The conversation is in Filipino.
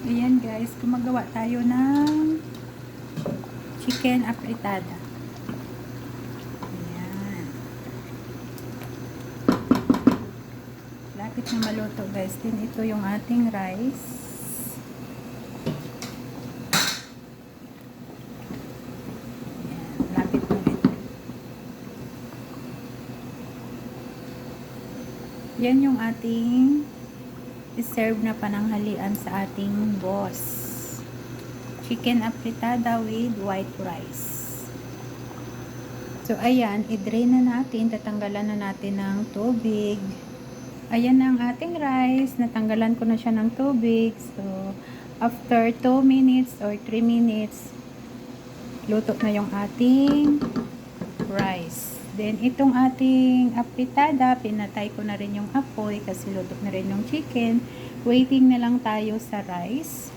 Ayan guys, gumagawa tayo ng chicken apretada. Ayan. Lapit na maluto guys. Then ito yung ating rice. Ayan, lapit na rin. Yan yung ating i-serve na pananghalian sa ating boss. Chicken apretada with white rice. So ayan, i-drain na natin, tatanggalan na natin ng tubig. Ayan ang ating rice, natanggalan ko na siya ng tubig. So after 2 minutes or 3 minutes, luto na yung ating rice. Then itong ating apretada, pinatay ko na rin yung apoy kasi luto na rin yung chicken. Waiting na lang tayo sa rice.